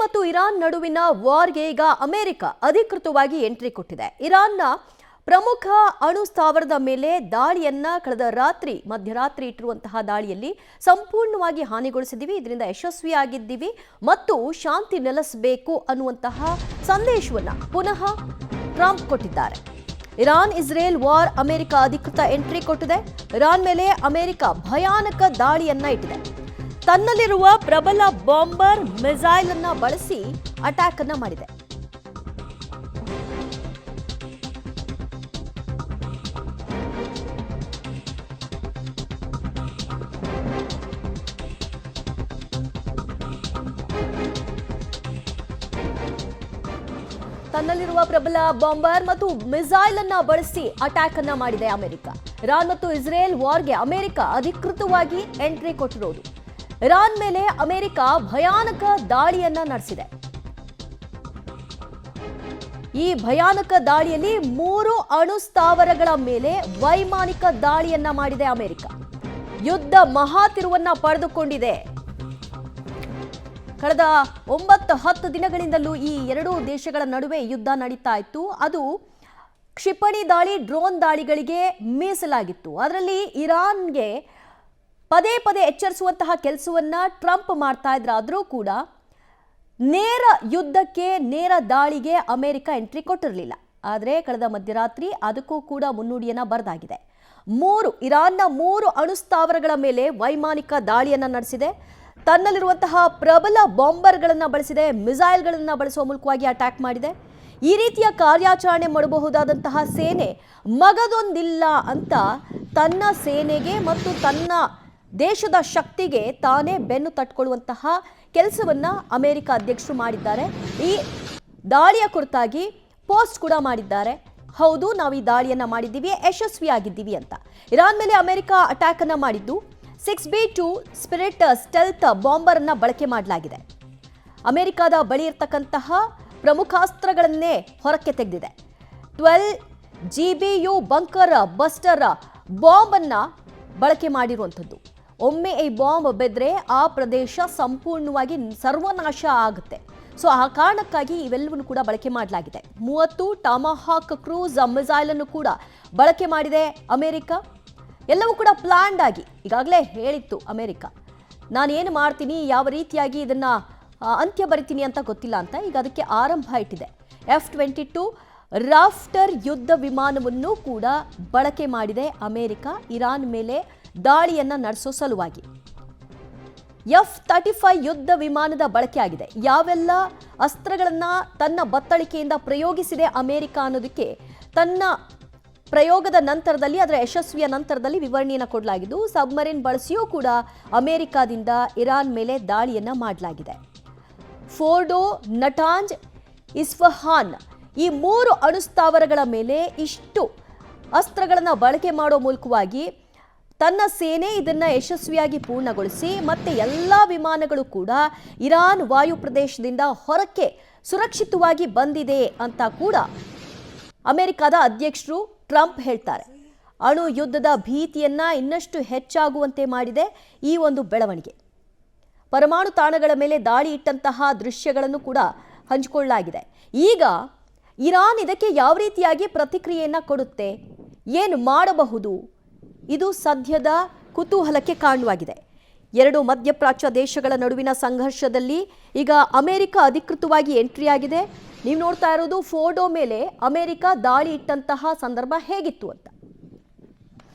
ಮತ್ತು ಇರಾನ್ ನಡುವಿನ ವಾರ್ಗೆ ಈಗ ಅಮೆರಿಕ ಅಧಿಕೃತವಾಗಿ ಎಂಟ್ರಿ ಕೊಟ್ಟಿದೆ. ಇರಾನ್ನ ಪ್ರಮುಖ ಅಣು ಸ್ಥಾವರದ ಮೇಲೆ ದಾಳಿಯನ್ನ ಕಳೆದ ರಾತ್ರಿ ಮಧ್ಯರಾತ್ರಿ ಇಟ್ಟಿರುವಂತಹ ದಾಳಿಯಲ್ಲಿ ಸಂಪೂರ್ಣವಾಗಿ ಹಾನಿಗೊಳಿಸಿದ್ದೀವಿ, ಇದರಿಂದ ಯಶಸ್ವಿಯಾಗಿದ್ದೀವಿ ಮತ್ತು ಶಾಂತಿ ನೆಲೆಸಬೇಕು ಅನ್ನುವಂತಹ ಸಂದೇಶವನ್ನ ಪುನಃ ಟ್ರಂಪ್ ಕೊಟ್ಟಿದ್ದಾರೆ. ಇರಾನ್ ಇಸ್ರೇಲ್ ವಾರ್ ಅಮೆರಿಕ ಅಧಿಕೃತ ಎಂಟ್ರಿ ಕೊಟ್ಟಿದೆ. ಇರಾನ್ ಮೇಲೆ ಅಮೆರಿಕ ಭಯಾನಕ ದಾಳಿಯನ್ನ ಇಟ್ಟಿದೆ. ತನ್ನಲ್ಲಿರುವ ಪ್ರಬಲ ಬಾಂಬರ್ ಮಿಸೈಲ್ ಅನ್ನ ಬಳಸಿ ಅಟ್ಯಾಕ್ ಅನ್ನ ಮಾಡಿದೆ. ತನ್ನಲ್ಲಿರುವ ಪ್ರಬಲ ಬಾಂಬರ್ ಮತ್ತು ಮಿಸೈಲ್ ಅನ್ನ ಬಳಸಿ ಅಟ್ಯಾಕ್ ಅನ್ನ ಮಾಡಿದೆ ಅಮೆರಿಕ. ಇರಾನ್ ಮತ್ತು ಇಸ್ರೇಲ್ ವಾರ್ಗೆ ಅಮೆರಿಕ ಅಧಿಕೃತವಾಗಿ ಎಂಟ್ರಿ ಕೊಟ್ಟಿರೋದು. ಇರಾನ್ ಮೇಲೆ ಅಮೆರಿಕ ಭಯಾನಕ ದಾಳಿಯನ್ನ ನಡೆಸಿದೆ. ಈ ಭಯಾನಕ ದಾಳಿಯಲ್ಲಿ 3 ಅಣು ಸ್ಥಾವರಗಳ ಮೇಲೆ ವೈಮಾನಿಕ ದಾಳಿಯನ್ನ ಮಾಡಿದೆ ಅಮೆರಿಕ. ಯುದ್ಧ ಮಹಾತಿರುವನ್ನ ಪಡೆದುಕೊಂಡಿದೆ. ಕಳೆದ 9-10 ದಿನಗಳಿಂದಲೂ ಈ ಎರಡೂ ದೇಶಗಳ ನಡುವೆ ಯುದ್ಧ ನಡೀತಾ ಇತ್ತು. ಅದು ಕ್ಷಿಪಣಿ ದಾಳಿ, ಡ್ರೋನ್ ದಾಳಿಗಳಿಗೆ ಮೀಸಲಾಗಿತ್ತು. ಅದರಲ್ಲಿ ಇರಾನ್ಗೆ ಪದೇ ಪದೇ ಎಚ್ಚರಿಸುವಂತಹ ಕೆಲಸವನ್ನ ಟ್ರಂಪ್ ಮಾಡ್ತಾ ಇದ್ರಾದರೂ ಕೂಡ ನೇರ ಯುದ್ಧಕ್ಕೆ, ನೇರ ದಾಳಿಗೆ ಅಮೆರಿಕ ಎಂಟ್ರಿ ಕೊಟ್ಟಿರಲಿಲ್ಲ. ಆದರೆ ಕಳೆದ ಮಧ್ಯರಾತ್ರಿ ಅದಕ್ಕೂ ಕೂಡ ಮುನ್ನುಡಿಯನ್ನ ಬರೆದಾಗಿದೆ. ಇರಾನ್ನ 3 ಅಣು ಸ್ಥಾವರಗಳ ಮೇಲೆ ವೈಮಾನಿಕ ದಾಳಿಯನ್ನ ನಡೆಸಿದೆ. ತನ್ನಲ್ಲಿರುವಂತಹ ಪ್ರಬಲ ಬಾಂಬರ್ಗಳನ್ನು ಬಳಸಿದೆ, ಮಿಸೈಲ್ಗಳನ್ನು ಬಳಸುವ ಮೂಲಕವಾಗಿ ಅಟ್ಯಾಕ್ ಮಾಡಿದೆ. ಈ ರೀತಿಯ ಕಾರ್ಯಾಚರಣೆ ಮಾಡಬಹುದಾದಂತಹ ಸೇನೆ ಮಗದೊಂದಿಲ್ಲ ಅಂತ ತನ್ನ ಸೇನೆಗೆ ಮತ್ತು ತನ್ನ ದೇಶದ ಶಕ್ತಿಗೆ ತಾನೇ ಬೆನ್ನು ತಟ್ಕೊಳ್ಳುವಂತಹ ಕೆಲಸವನ್ನ ಅಮೆರಿಕ ಅಧ್ಯಕ್ಷರು ಮಾಡಿದ್ದಾರೆ. ಈ ದಾಳಿಯ ಕುರಿತಾಗಿ ಪೋಸ್ಟ್ ಕೂಡ ಮಾಡಿದ್ದಾರೆ. ಹೌದು, ನಾವು ಈ ದಾಳಿಯನ್ನ ಮಾಡಿದ್ದೀವಿ, ಯಶಸ್ವಿಯಾಗಿದ್ದೀವಿ ಅಂತ. ಇರಾನ್ ಮೇಲೆ ಅಮೆರಿಕ ಅಟ್ಯಾಕ್ ಅನ್ನ ಮಾಡಿದ್ದು 6B2 ಸ್ಪಿರಿಟ್ ಸ್ಟೆಲ್ತ್ ಬಾಂಬರ್ ಅನ್ನ ಬಳಕೆ ಮಾಡಲಾಗಿದೆ. ಅಮೆರಿಕದ ಬಳಿ ಇರತಕ್ಕಂತಹ ಪ್ರಮುಖಾಸ್ತ್ರಗಳನ್ನೇ ಹೊರಕ್ಕೆ ತೆಗೆದಿದೆ. 12 GBU ಬಂಕರ್ ಬಸ್ಟರ್ ಬಾಂಬ್ ಅನ್ನ ಬಳಕೆ ಮಾಡಿರುವಂಥದ್ದು. ಒಮ್ಮೆ ಈ ಬಾಂಬ್ ಬೆದ್ರೆ ಆ ಪ್ರದೇಶ ಸಂಪೂರ್ಣವಾಗಿ ಸರ್ವನಾಶ ಆಗುತ್ತೆ. ಸೊ ಆ ಕಾರಣಕ್ಕಾಗಿ ಇವೆಲ್ಲವನ್ನು ಕೂಡ ಬಳಕೆ ಮಾಡಲಾಗಿದೆ. 30 ಟಾಮಹಾಕ್ ಕ್ರೂಸ್ ಮಿಸೈಲ್ ಅನ್ನು ಕೂಡ ಬಳಕೆ ಮಾಡಿದೆ ಅಮೆರಿಕ. ಎಲ್ಲವೂ ಕೂಡ ಪ್ಲಾನ್ಡ್ ಆಗಿ ಈಗಾಗಲೇ ಹೇಳಿತ್ತು ಅಮೆರಿಕ, ನಾನೇನು ಮಾಡ್ತೀನಿ, ಯಾವ ರೀತಿಯಾಗಿ ಇದನ್ನ ಅಂತ್ಯ ಬರಿತೀನಿ ಅಂತ ಗೊತ್ತಿಲ್ಲ ಅಂತ. ಈಗ ಅದಕ್ಕೆ ಆರಂಭ ಇಟ್ಟಿದೆ. F-22 ರಾಫ್ಟರ್ ಯುದ್ಧ ವಿಮಾನವನ್ನು ಕೂಡ ಬಳಕೆ ಮಾಡಿದೆ ಅಮೆರಿಕ ಇರಾನ್ ಮೇಲೆ ದಾಳಿಯನ್ನ ನಡೆಸೋ ಸಲುವಾಗಿ. F-35 ಯುದ್ಧ ವಿಮಾನದ ಬಳಕೆ ಆಗಿದೆ. ಯಾವೆಲ್ಲ ಅಸ್ತ್ರಗಳನ್ನ ತನ್ನ ಬತ್ತಳಿಕೆಯಿಂದ ಪ್ರಯೋಗಿಸಿದೆ ಅಮೆರಿಕ ಅನ್ನೋದಕ್ಕೆ ತನ್ನ ಪ್ರಯೋಗದ ನಂತರದಲ್ಲಿ, ಅದರ ಯಶಸ್ವಿಯ ನಂತರದಲ್ಲಿ ವಿವರಣೆಯನ್ನು ಕೊಡಲಾಗಿದ್ದು, ಸಬ್ಮರೀನ್ ಬಳಸಿಯೂ ಕೂಡ ಅಮೆರಿಕಾದಿಂದ ಇರಾನ್ ಮೇಲೆ ದಾಳಿಯನ್ನ ಮಾಡಲಾಗಿದೆ. ಫೋರ್ಡೋ, ನಟಾಂಜ್, ಇಸ್ಫಹಾನ್ ಈ 3 ಅಣು ಸ್ಥಾವರಗಳ ಮೇಲೆ ಇಷ್ಟು ಅಸ್ತ್ರಗಳನ್ನು ಬಳಕೆ ಮಾಡೋ ಮೂಲಕವಾಗಿ ತನ್ನ ಸೇನೆ ಇದನ್ನ ಯಶಸ್ವಿಯಾಗಿ ಪೂರ್ಣಗೊಳಿಸಿ ಮತ್ತೆ ಎಲ್ಲ ವಿಮಾನಗಳು ಕೂಡ ಇರಾನ್ ವಾಯು ಪ್ರದೇಶದಿಂದ ಹೊರಕ್ಕೆ ಸುರಕ್ಷಿತವಾಗಿ ಬಂದಿದೆ ಅಂತ ಕೂಡ ಅಮೆರಿಕದ ಅಧ್ಯಕ್ಷರು ಟ್ರಂಪ್ ಹೇಳ್ತಾರೆ. ಅಣು ಯುದ್ಧದ ಭೀತಿಯನ್ನ ಇನ್ನಷ್ಟು ಹೆಚ್ಚಾಗುವಂತೆ ಮಾಡಿದೆ ಈ ಒಂದು ಬೆಳವಣಿಗೆ. ಪರಮಾಣು ತಾಣಗಳ ಮೇಲೆ ದಾಳಿ ಇಟ್ಟಂತಹ ದೃಶ್ಯಗಳನ್ನು ಕೂಡ ಹಂಚಿಕೊಳ್ಳಲಾಗಿದೆ. ಈಗ ಇರಾನ್ ಇದಕ್ಕೆ ಯಾವ ರೀತಿಯಾಗಿ ಪ್ರತಿಕ್ರಿಯೆಯನ್ನ ಕೊಡುತ್ತೆ, ಏನು ಮಾಡಬಹುದು, ಇದು ಸದ್ಯದ ಕುತೂಹಲಕ್ಕೆ ಕಾರಣವಾಗಿದೆ. 2 ಮಧ್ಯಪ್ರಾಚ್ಯ ದೇಶಗಳ ನಡುವಿನ ಸಂಘರ್ಷದಲ್ಲಿ ಈಗ ಅಮೆರಿಕ ಅಧಿಕೃತವಾಗಿ ಎಂಟ್ರಿ ಆಗಿದೆ. ನೀವು ನೋಡ್ತಾ ಇರೋದು ಫೋರ್ಡೋ ಮೇಲೆ ಅಮೆರಿಕ ದಾಳಿ ಇಟ್ಟಂತಹ ಸಂದರ್ಭ ಹೇಗಿತ್ತು ಅಂತ.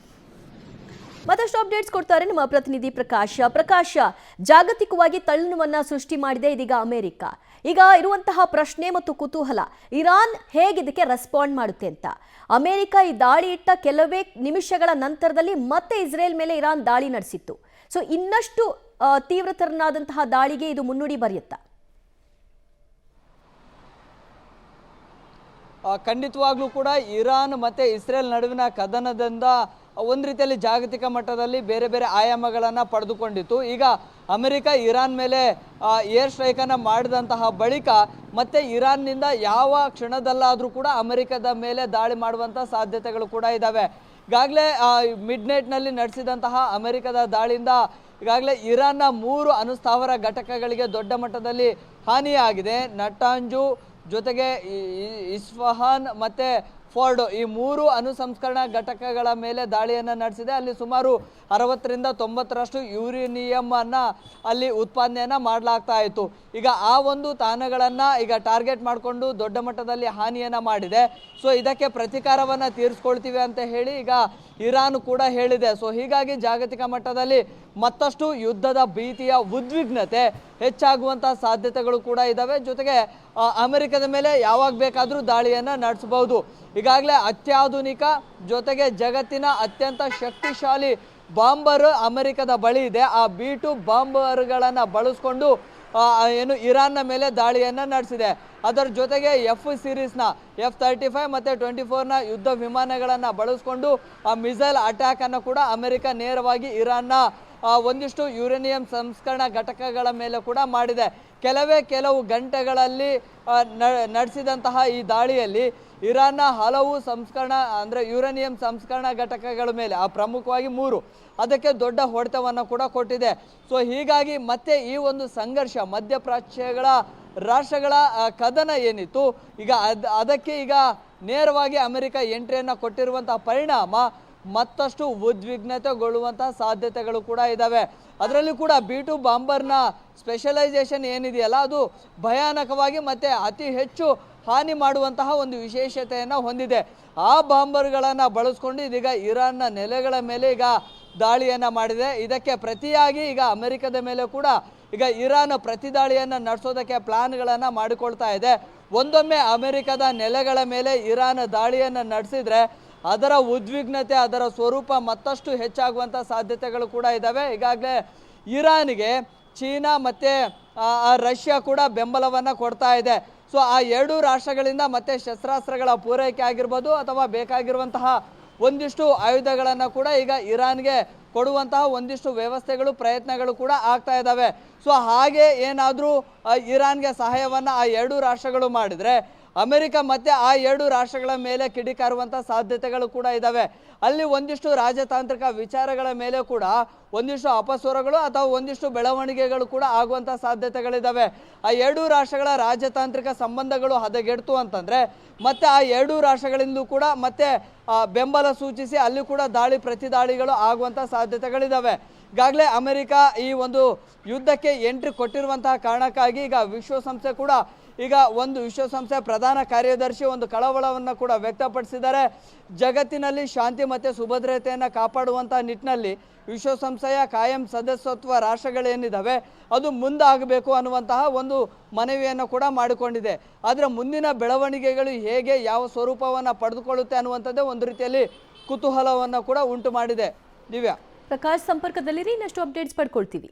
ಮತ್ತಷ್ಟು ಅಪ್ಡೇಟ್ಸ್ ಕೊಡ್ತಾರೆ ನಮ್ಮ ಪ್ರತಿನಿಧಿ ಪ್ರಕಾಶ್. ಜಾಗತಿಕವಾಗಿ ತಲ್ಲಣವನ್ನ ಸೃಷ್ಟಿ ಮಾಡಿದೆ ಇದೀಗ ಅಮೆರಿಕ. ಈಗ ಇರುವಂತಹ ಪ್ರಶ್ನೆ ಮತ್ತು ಕುತೂಹಲ, ಇರಾನ್ ಹೇಗಿದಕ್ಕೆ ರೆಸ್ಪಾಂಡ್ ಮಾಡುತ್ತೆ ಅಂತ. ಅಮೆರಿಕ ಈ ದಾಳಿ ಇಟ್ಟ ಕೆಲವೇ ನಿಮಿಷಗಳ ನಂತರದಲ್ಲಿ ಮತ್ತೆ ಇಸ್ರೇಲ್ ಮೇಲೆ ಇರಾನ್ ದಾಳಿ ನಡೆಸಿತ್ತು. ಸೊ ಇನ್ನಷ್ಟು ತೀವ್ರತರನಾದಂತಹ ದಾಳಿಗೆ ಇದು ಮುನ್ನುಡಿ ಬರೆಯುತ್ತಾ? ಖಂಡಿತವಾಗ್ಲೂ ಕೂಡ ಇರಾನ್ ಮತ್ತು ಇಸ್ರೇಲ್ ನಡುವಿನ ಕದನದಿಂದ ಒಂದು ರೀತಿಯಲ್ಲಿ ಜಾಗತಿಕ ಮಟ್ಟದಲ್ಲಿ ಬೇರೆ ಬೇರೆ ಆಯಾಮಗಳನ್ನು ಪಡೆದುಕೊಂಡಿತ್ತು. ಈಗ ಅಮೆರಿಕ ಇರಾನ್ ಮೇಲೆ ಏರ್ ಸ್ಟ್ರೈಕನ್ನು ಮಾಡಿದಂತಹ ಬಳಿಕ ಮತ್ತೆ ಇರಾನ್ನಿಂದ ಯಾವ ಕ್ಷಣದಲ್ಲಾದರೂ ಕೂಡ ಅಮೆರಿಕದ ಮೇಲೆ ದಾಳಿ ಮಾಡುವಂಥ ಸಾಧ್ಯತೆಗಳು ಕೂಡ ಇದ್ದಾವೆ. ಈಗಾಗಲೇ ಮಿಡ್ ನೈಟ್ನಲ್ಲಿ ನಡೆಸಿದಂತಹ ಅಮೆರಿಕದ ದಾಳಿಯಿಂದ ಈಗಾಗಲೇ ಇರಾನ್ನ 3 ಅಣುಸ್ಥಾವರ ಘಟಕಗಳಿಗೆ ದೊಡ್ಡ ಮಟ್ಟದಲ್ಲಿ ಹಾನಿಯಾಗಿದೆ. ನಟಾಂಜು ಜೊತೆಗೆ ಇಸ್ಫಹಾನ್ ಮತ್ತು ಫೋರ್ಡೋ ಈ 3 ಅಣುಸಂಸ್ಕರಣಾ ಘಟಕಗಳ ಮೇಲೆ ದಾಳಿಯನ್ನು ನಡೆಸಿದೆ. ಅಲ್ಲಿ ಸುಮಾರು 60ರಿಂದ 90ರಷ್ಟು ಯುರೇನಿಯಂ ಅನ್ನ ಅಲ್ಲಿ ಉತ್ಪಾದನೆಯನ್ನು ಮಾಡಲಾಗ್ತಾ ಇತ್ತು. ಈಗ ಆ ಒಂದು ತಾಣಗಳನ್ನು ಈಗ ಟಾರ್ಗೆಟ್ ಮಾಡಿಕೊಂಡು ದೊಡ್ಡ ಮಟ್ಟದಲ್ಲಿ ಹಾನಿಯನ್ನು ಮಾಡಿದೆ. ಸೊ ಇದಕ್ಕೆ ಪ್ರತೀಕಾರವನ್ನು ತೀರಿಸ್ಕೊಳ್ತೀವಿ ಅಂತ ಹೇಳಿ ಈಗ ಇರಾನ್ ಕೂಡ ಹೇಳಿದೆ. ಸೊ ಹೀಗಾಗಿ ಜಾಗತಿಕ ಮಟ್ಟದಲ್ಲಿ ಮತ್ತಷ್ಟು ಯುದ್ಧದ ಭೀತಿಯ ಉದ್ವಿಗ್ನತೆ ಹೆಚ್ಚಾಗುವಂಥ ಸಾಧ್ಯತೆಗಳು ಕೂಡ ಇದ್ದಾವೆ. ಜೊತೆಗೆ ಅಮೆರಿಕದ ಮೇಲೆ ಯಾವಾಗ ಬೇಕಾದರೂ ದಾಳಿಯನ್ನು ನಡೆಸಬಹುದು. ಈಗಾಗಲೇ ಅತ್ಯಾಧುನಿಕ ಜೊತೆಗೆ ಜಗತ್ತಿನ ಅತ್ಯಂತ ಶಕ್ತಿಶಾಲಿ ಬಾಂಬರ್ ಅಮೆರಿಕದ ಬಳಿ ಇದೆ. ಆ B2 ಬಾಂಬರ್ಗಳನ್ನು ಬಳಸ್ಕೊಂಡು ಏನು ಇರಾನ್ನ ಮೇಲೆ ದಾಳಿಯನ್ನು ನಡೆಸಿದೆ. ಅದರ ಜೊತೆಗೆ F ಸೀರೀಸ್ನ F-35 ಮತ್ತು 24ನ ಯುದ್ಧ ವಿಮಾನಗಳನ್ನು ಬಳಸ್ಕೊಂಡು ಆ ಮಿಸೈಲ್ ಅಟ್ಯಾಕನ್ನು ಕೂಡ ಅಮೆರಿಕ ನೇರವಾಗಿ ಇರಾನ್ನ ಒಂದಿಷ್ಟು ಯುರೇನಿಯಂ ಸಂಸ್ಕರಣಾ ಘಟಕಗಳ ಮೇಲೆ ಕೂಡ ಮಾಡಿದೆ. ಕೆಲವು ಗಂಟೆಗಳಲ್ಲಿ ನಡೆಸಿದಂತಹ ಈ ದಾಳಿಯಲ್ಲಿ ಇರಾನ್ನ ಹಲವು ಯುರೇನಿಯಂ ಸಂಸ್ಕರಣಾ ಘಟಕಗಳ ಮೇಲೆ ಪ್ರಮುಖವಾಗಿ 3 ಅದಕ್ಕೆ ದೊಡ್ಡ ಹೊಡೆತವನ್ನು ಕೂಡ ಕೊಟ್ಟಿದೆ. ಸೊ ಹೀಗಾಗಿ ಮತ್ತೆ ಈ ಒಂದು ಸಂಘರ್ಷ ಮಧ್ಯಪ್ರಾಚ್ಯಗಳ ರಾಷ್ಟ್ರಗಳ ಕದನ ಏನಿತ್ತು ಈಗ ಅದಕ್ಕೆ ಈಗ ನೇರವಾಗಿ ಅಮೆರಿಕ ಎಂಟ್ರಿಯನ್ನು ಕೊಟ್ಟಿರುವಂತಹ ಪರಿಣಾಮ ಮತ್ತಷ್ಟು ಉದ್ವಿಗ್ನತೆಗೊಳ್ಳುವಂತಹ ಸಾಧ್ಯತೆಗಳು ಕೂಡ ಇದ್ದಾವೆ. ಅದರಲ್ಲಿ ಕೂಡ B2 ಬಾಂಬರ್ನ ಸ್ಪೆಷಲೈಸೇಷನ್ ಏನಿದೆಯಲ್ಲ ಅದು ಭಯಾನಕವಾಗಿ ಮತ್ತೆ ಅತಿ ಹೆಚ್ಚು ಹಾನಿ ಮಾಡುವಂತಹ ಒಂದು ವಿಶೇಷತೆಯನ್ನು ಹೊಂದಿದೆ. ಆ ಬಾಂಬರ್ಗಳನ್ನು ಬಳಸ್ಕೊಂಡು ಇದೀಗ ಇರಾನ್ನ ನೆಲೆಗಳ ಮೇಲೆ ಈಗ ದಾಳಿಯನ್ನು ಮಾಡಿದೆ. ಇದಕ್ಕೆ ಪ್ರತಿಯಾಗಿ ಈಗ ಅಮೆರಿಕದ ಮೇಲೆ ಕೂಡ ಈಗ ಇರಾನ್ ಪ್ರತಿದಾಳಿಯನ್ನು ನಡೆಸೋದಕ್ಕೆ ಪ್ಲಾನ್ಗಳನ್ನು ಮಾಡಿಕೊಳ್ತಾ ಇದೆ. ಒಂದೊಮ್ಮೆ ಅಮೆರಿಕದ ನೆಲೆಗಳ ಮೇಲೆ ಇರಾನ್ ದಾಳಿಯನ್ನು ನಡೆಸಿದ್ರೆ ಅದರ ಉದ್ವಿಗ್ನತೆ ಅದರ ಸ್ವರೂಪ ಮತ್ತಷ್ಟು ಹೆಚ್ಚಾಗುವಂಥ ಸಾಧ್ಯತೆಗಳು ಕೂಡ ಇದ್ದಾವೆ. ಈಗಾಗಲೇ ಇರಾನ್ಗೆ ಚೀನಾ ಮತ್ತು ರಷ್ಯಾ ಕೂಡ ಬೆಂಬಲವನ್ನು ಕೊಡ್ತಾ ಇದೆ. ಸೊ ಆ 2 ರಾಷ್ಟ್ರಗಳಿಂದ ಮತ್ತೆ ಶಸ್ತ್ರಾಸ್ತ್ರಗಳ ಪೂರೈಕೆ ಆಗಿರ್ಬೋದು ಅಥವಾ ಬೇಕಾಗಿರುವಂತಹ ಒಂದಿಷ್ಟು ಆಯುಧಗಳನ್ನು ಕೂಡ ಈಗ ಇರಾನ್ಗೆ ಕೊಡುವಂತಹ ಒಂದಿಷ್ಟು ವ್ಯವಸ್ಥೆಗಳು ಪ್ರಯತ್ನಗಳು ಕೂಡ ಆಗ್ತಾ ಇದ್ದಾವೆ. ಸೊ ಹಾಗೆ ಏನಾದರೂ ಇರಾನ್ಗೆ ಸಹಾಯವನ್ನು ಆ 2 ರಾಷ್ಟ್ರಗಳು ಮಾಡಿದರೆ ಅಮೆರಿಕ ಮತ್ತೆ ಆ 2 ರಾಷ್ಟ್ರಗಳ ಮೇಲೆ ಕಿಡಿಕಾರುವಂಥ ಸಾಧ್ಯತೆಗಳು ಕೂಡ ಇದ್ದಾವೆ. ಅಲ್ಲಿ ಒಂದಿಷ್ಟು ರಾಜತಾಂತ್ರಿಕ ವಿಚಾರಗಳ ಮೇಲೆ ಕೂಡ ಒಂದಿಷ್ಟು ಅಪಸ್ವರಗಳು ಅಥವಾ ಒಂದಿಷ್ಟು ಬೆಳವಣಿಗೆಗಳು ಕೂಡ ಆಗುವಂಥ ಸಾಧ್ಯತೆಗಳಿದ್ದಾವೆ. ಆ 2 ರಾಷ್ಟ್ರಗಳ ರಾಜತಾಂತ್ರಿಕ ಸಂಬಂಧಗಳು ಹದಗೆಡ್ತು ಅಂತಂದರೆ ಮತ್ತೆ ಆ 2 ರಾಷ್ಟ್ರಗಳಿಂದಲೂ ಕೂಡ ಮತ್ತೆ ಬೆಂಬಲ ಸೂಚಿಸಿ ಅಲ್ಲಿ ಕೂಡ ಪ್ರತಿದಾಳಿಗಳು ಆಗುವಂಥ ಸಾಧ್ಯತೆಗಳಿದ್ದಾವೆ. ಈಗಾಗಲೇ ಅಮೆರಿಕ ಈ ಒಂದು ಯುದ್ಧಕ್ಕೆ ಎಂಟ್ರಿ ಕೊಟ್ಟಿರುವಂತಹ ಕಾರಣಕ್ಕಾಗಿ ಈಗ ವಿಶ್ವಸಂಸ್ಥೆ ಕೂಡ ಈಗ ವಿಶ್ವಸಂಸ್ಥೆ ಪ್ರಧಾನ ಕಾರ್ಯದರ್ಶಿ ಒಂದು ಕಳವಳವನ್ನು ಕೂಡ ವ್ಯಕ್ತಪಡಿಸಿದ್ದಾರೆ. ಜಗತ್ತಿನಲ್ಲಿ ಶಾಂತಿ ಮತ್ತು ಸುಭದ್ರತೆಯನ್ನು ಕಾಪಾಡುವಂಥ ನಿಟ್ಟಿನಲ್ಲಿ ವಿಶ್ವಸಂಸ್ಥೆಯ ಕಾಯಂ ಸದಸ್ಯತ್ವ ರಾಷ್ಟ್ರಗಳೇನಿದ್ದಾವೆ ಅದು ಮುಂದಾಗಬೇಕು ಅನ್ನುವಂತಹ ಒಂದು ಮನವಿಯನ್ನು ಕೂಡ ಮಾಡಿಕೊಂಡಿದೆ. ಆದರೆ ಮುಂದಿನ ಬೆಳವಣಿಗೆಗಳು ಹೇಗೆ ಯಾವ ಸ್ವರೂಪವನ್ನು ಪಡೆದುಕೊಳ್ಳುತ್ತೆ ಅನ್ನುವಂಥದ್ದೇ ಒಂದು ರೀತಿಯಲ್ಲಿ ಕುತೂಹಲವನ್ನು ಕೂಡ ಉಂಟು ಮಾಡಿದೆ. ದಿವ್ಯಾ, ಪ್ರಕಾಶ್ ಸಂಪರ್ಕದಲ್ಲಿರಿ, ಇನ್ನಷ್ಟು ಅಪ್ಡೇಟ್ಸ್ ಪಡ್ಕೊಳ್ತೀವಿ.